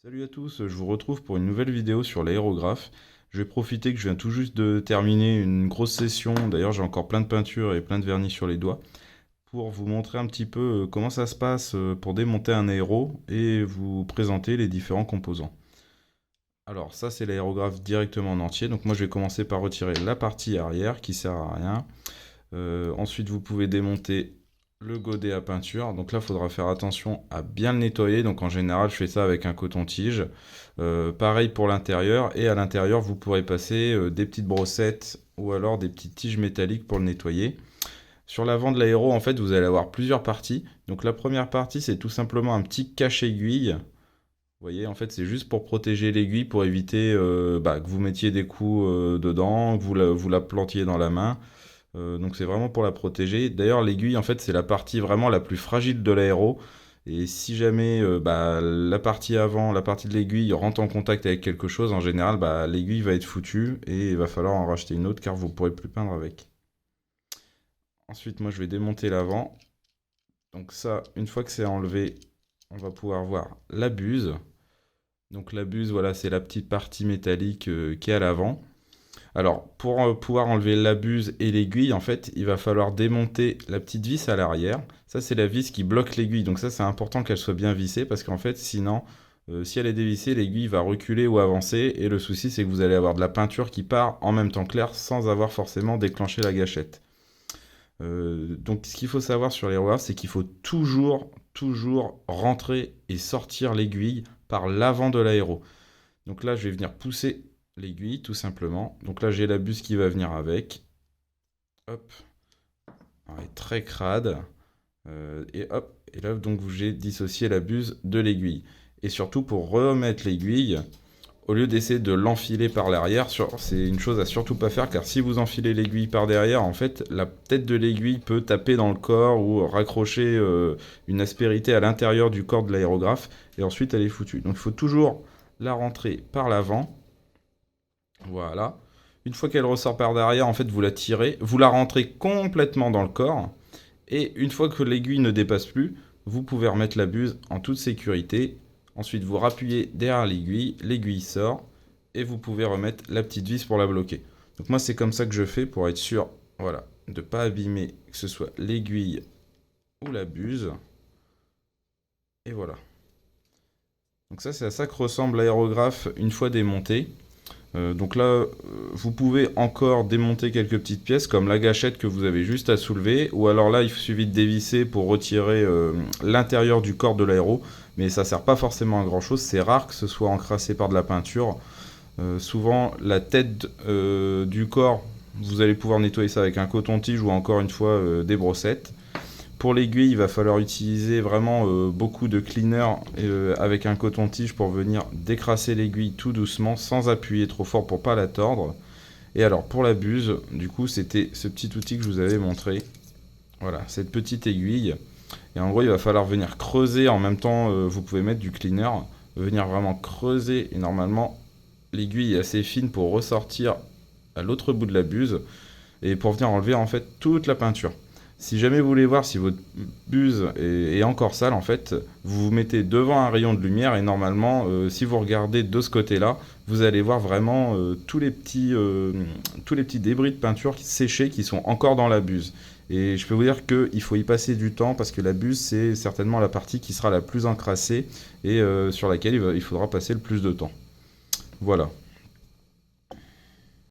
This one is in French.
Salut à tous, je vous retrouve pour une nouvelle vidéo sur l'aérographe. Je vais profiter que je viens tout juste de terminer une grosse session, d'ailleurs j'ai encore plein de peinture et plein de vernis sur les doigts, pour vous montrer un petit peu comment ça se passe pour démonter un aéro et vous présenter les différents composants. Alors ça c'est l'aérographe directement en entier, donc moi je vais commencer par retirer la partie arrière qui sert à rien. Ensuite vous pouvez démonter le godet à peinture. Donc là, il faudra faire attention à bien le nettoyer. Donc en général, je fais ça avec un coton-tige. Pareil pour l'intérieur. Et à l'intérieur, vous pourrez passer des petites brossettes ou alors des petites tiges métalliques pour le nettoyer. Sur l'avant de l'aéro, en fait, vous allez avoir plusieurs parties. Donc la première partie, c'est tout simplement un petit cache-aiguille. Vous voyez, en fait, c'est juste pour protéger l'aiguille, pour éviter que vous mettiez des coups dedans, que vous la plantiez dans la main. Donc c'est vraiment pour la protéger. D'ailleurs, l'aiguille, en fait, c'est la partie vraiment la plus fragile de l'aéro. Et si jamais la partie avant, la partie de l'aiguille rentre en contact avec quelque chose, en général, l'aiguille va être foutue et il va falloir en racheter une autre car vous ne pourrez plus peindre avec. Ensuite, moi, je vais démonter l'avant. Donc ça, une fois que c'est enlevé, on va pouvoir voir la buse. Donc la buse, voilà, c'est la petite partie métallique qui est à l'avant. Alors, pour pouvoir enlever la buse et l'aiguille, en fait, il va falloir démonter la petite vis à l'arrière. Ça, c'est la vis qui bloque l'aiguille. Donc ça, c'est important qu'elle soit bien vissée parce qu'en fait, sinon, si elle est dévissée, l'aiguille va reculer ou avancer. Et le souci, c'est que vous allez avoir de la peinture qui part en même temps que l'air sans avoir forcément déclenché la gâchette. Donc, ce qu'il faut savoir sur les rouages, c'est qu'il faut toujours rentrer et sortir l'aiguille par l'avant de l'aéro. Donc là, je vais venir pousser l'aiguille, tout simplement. Donc là, j'ai la buse qui va venir avec. Hop. Elle est très crade. Et hop. Et là, donc, j'ai dissocié la buse de l'aiguille. Et surtout, pour remettre l'aiguille, au lieu d'essayer de l'enfiler par l'arrière, c'est une chose à surtout pas faire, car si vous enfilez l'aiguille par derrière, en fait, la tête de l'aiguille peut taper dans le corps ou raccrocher une aspérité à l'intérieur du corps de l'aérographe, et ensuite elle est foutue. Donc il faut toujours la rentrer par l'avant. Voilà. Une fois qu'elle ressort par derrière, en fait, vous la tirez, vous la rentrez complètement dans le corps. Et une fois que l'aiguille ne dépasse plus, vous pouvez remettre la buse en toute sécurité. Ensuite, vous rappuyez derrière l'aiguille, l'aiguille sort. Et vous pouvez remettre la petite vis pour la bloquer. Donc moi, c'est comme ça que je fais pour être sûr, voilà, de ne pas abîmer que ce soit l'aiguille ou la buse. Et voilà. Donc ça, c'est à ça que ressemble l'aérographe une fois démonté. Donc là, vous pouvez encore démonter quelques petites pièces comme la gâchette que vous avez juste à soulever, ou alors là il suffit de dévisser pour retirer l'intérieur du corps de l'aéro, mais ça sert pas forcément à grand chose, c'est rare que ce soit encrassé par de la peinture. Souvent la tête du corps, vous allez pouvoir nettoyer ça avec un coton-tige ou encore une fois des brossettes. Pour l'aiguille, il va falloir utiliser vraiment beaucoup de cleaner avec un coton-tige pour venir décrasser l'aiguille tout doucement sans appuyer trop fort pour pas la tordre. Et alors pour la buse, du coup c'était ce petit outil que je vous avais montré. Voilà, cette petite aiguille. Et en gros, il va falloir venir creuser en même temps, vous pouvez mettre du cleaner, venir vraiment creuser et normalement l'aiguille est assez fine pour ressortir à l'autre bout de la buse et pour venir enlever en fait toute la peinture. Si jamais vous voulez voir si votre buse est encore sale, en fait, vous vous mettez devant un rayon de lumière et normalement, si vous regardez de ce côté-là, vous allez voir vraiment tous les petits débris de peinture séchés qui sont encore dans la buse. Et je peux vous dire qu'il faut y passer du temps parce que la buse, c'est certainement la partie qui sera la plus encrassée et sur laquelle il faudra passer le plus de temps. Voilà.